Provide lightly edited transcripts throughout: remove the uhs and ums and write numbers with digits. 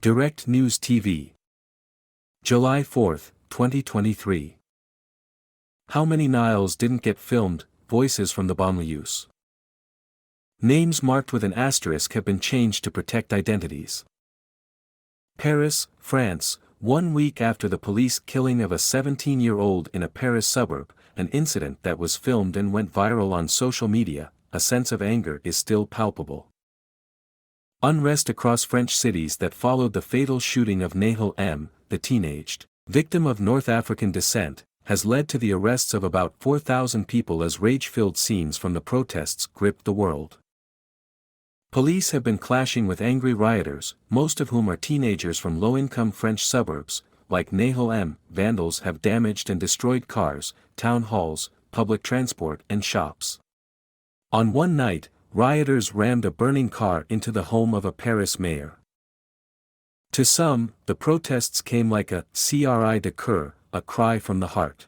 Direct News TV. July 4, 2023. How many Nahels didn't get filmed? Voices from the banlieues. Names marked with an asterisk have been changed to protect identities. Paris, France, 1 week after the police killing of a 17-year-old in a Paris suburb, an incident that was filmed and went viral on social media, a sense of anger is still palpable. Unrest across French cities that followed the fatal shooting of Nahels, the teenaged victim of North African descent, has led to the arrests of about 4,000 people as rage-filled scenes from the protests gripped the world. Police have been clashing with angry rioters, most of whom are teenagers from low-income French suburbs. Like Nahels, vandals have damaged and destroyed cars, town halls, public transport and shops. On one night, rioters rammed a burning car into the home of a Paris mayor. To some, the protests came like a cri de cœur, a cry from the heart.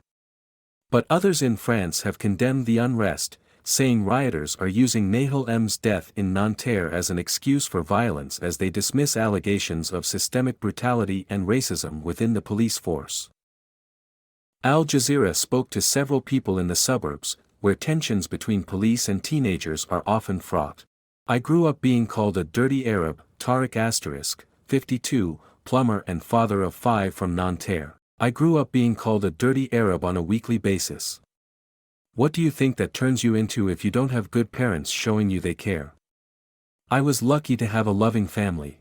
But others in France have condemned the unrest, saying rioters are using Nahels' death in Nanterre as an excuse for violence as they dismiss allegations of systemic brutality and racism within the police force. Al Jazeera spoke to several people in the suburbs, where tensions between police and teenagers are often fraught. I grew up being called a dirty Arab, Tariq *, 52, plumber and father of 5 from Nanterre. I grew up being called a dirty Arab on a weekly basis. What do you think that turns you into if you don't have good parents showing you they care? I was lucky to have a loving family.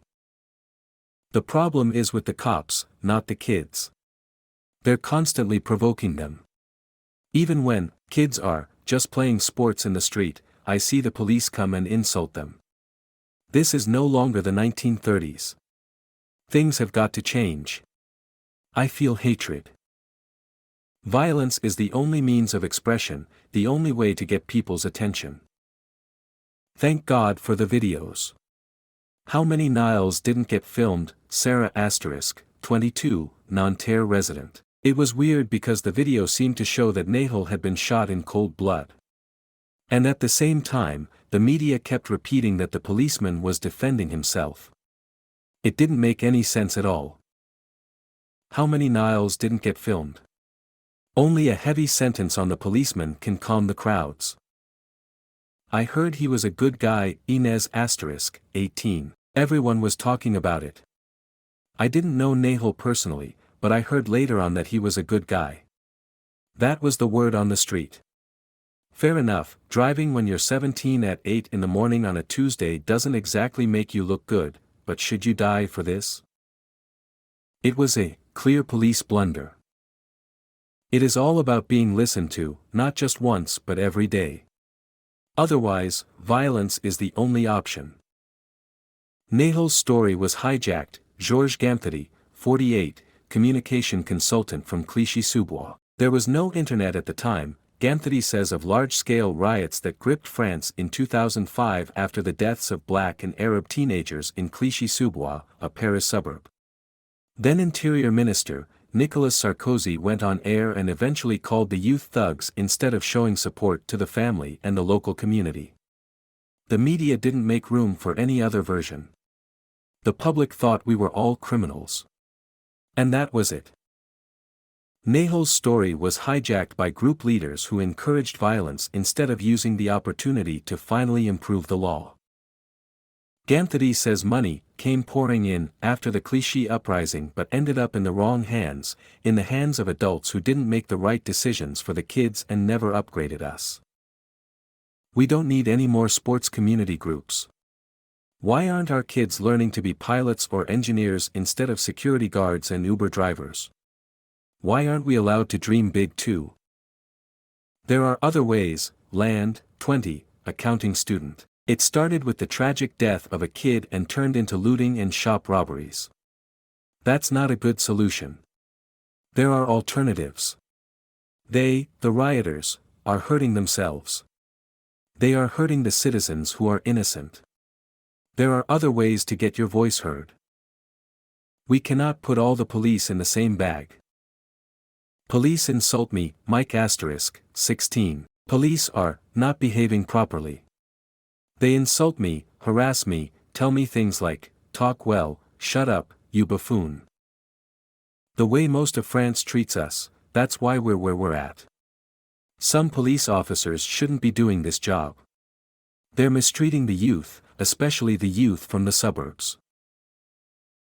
The problem is with the cops, not the kids. They're constantly provoking them. Even when kids are just playing sports in the street, I see the police come and insult them. This is no longer the 1930s. Things have got to change. I feel hatred. Violence is the only means of expression, the only way to get people's attention. Thank God for the videos. How many Nahels didn't get filmed? Sarah *, 22, Nanterre resident. It was weird because the video seemed to show that Nahels had been shot in cold blood. And at the same time, the media kept repeating that the policeman was defending himself. It didn't make any sense at all. How many Nahels didn't get filmed? Only a heavy sentence on the policeman can calm the crowds. I heard he was a good guy. Inez *, 18. Everyone was talking about it. I didn't know Nahels personally, but I heard later on that he was a good guy. That was the word on the street. Fair enough, driving when you're 17 at 8 in the morning on a Tuesday doesn't exactly make you look good, but should you die for this? It was a clear police blunder. It is all about being listened to, not just once but every day. Otherwise, violence is the only option. Nahels' story was hijacked. Georges Gamthedy, 48, communication consultant from Clichy-sous-Bois. There was no internet at the time. Gamthedy says of large-scale riots that gripped France in 2005 after the deaths of black and Arab teenagers in Clichy-sous-Bois, a Paris suburb. Then Interior Minister, Nicolas Sarkozy went on air and eventually called the youth thugs instead of showing support to the family and the local community. The media didn't make room for any other version. The public thought we were all criminals. And that was it. Nahels' story was hijacked by group leaders who encouraged violence instead of using the opportunity to finally improve the law. Gamthedy says money came pouring in after the Clichy uprising but ended up in the wrong hands, in the hands of adults who didn't make the right decisions for the kids and never upgraded us. We don't need any more sports community groups. Why aren't our kids learning to be pilots or engineers instead of security guards and Uber drivers? Why aren't we allowed to dream big too? There are other ways. Land, 20, accounting student. It started with the tragic death of a kid and turned into looting and shop robberies. That's not a good solution. There are alternatives. They, the rioters, are hurting themselves. They are hurting the citizens who are innocent. There are other ways to get your voice heard. We cannot put all the police in the same bag. Police insult me. Mike *, 16. Police are not behaving properly. They insult me, harass me, tell me things like, talk well, shut up, you buffoon. The way most of France treats us, that's why we're where we're at. Some police officers shouldn't be doing this job. They're mistreating the youth, especially the youth from the suburbs.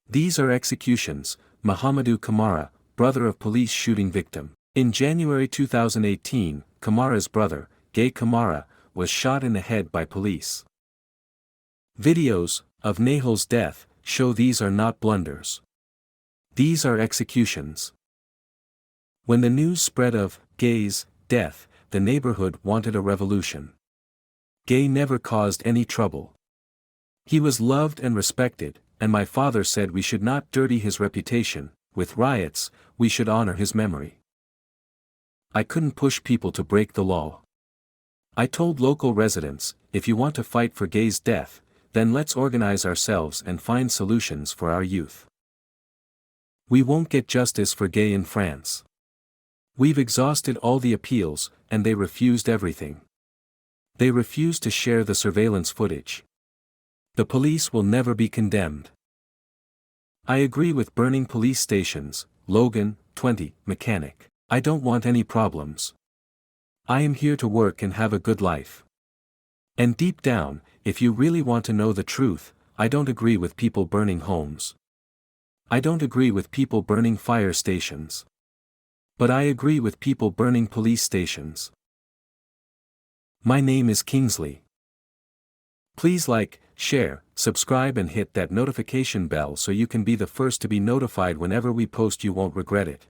These are executions. Mahamadou Kamara, brother of police shooting victim. In January 2018, Kamara's brother, Gay Kamara, was shot in the head by police. Videos of Nahels' death show these are not blunders. These are executions. When the news spread of Gay's death, the neighborhood wanted a revolution. Gay never caused any trouble. He was loved and respected, and my father said we should not dirty his reputation with riots, we should honor his memory. I couldn't push people to break the law. I told local residents, if you want to fight for Gay's death, then let's organize ourselves and find solutions for our youth. We won't get justice for Gay in France. We've exhausted all the appeals, and they refused everything. They refused to share the surveillance footage. The police will never be condemned. I agree with burning police stations. Logan, 20, mechanic. I don't want any problems. I am here to work and have a good life. And deep down, if you really want to know the truth, I don't agree with people burning homes. I don't agree with people burning fire stations. But I agree with people burning police stations. My name is Kingsley. Please like, share, subscribe and hit that notification bell so you can be the first to be notified whenever we post. You won't regret it.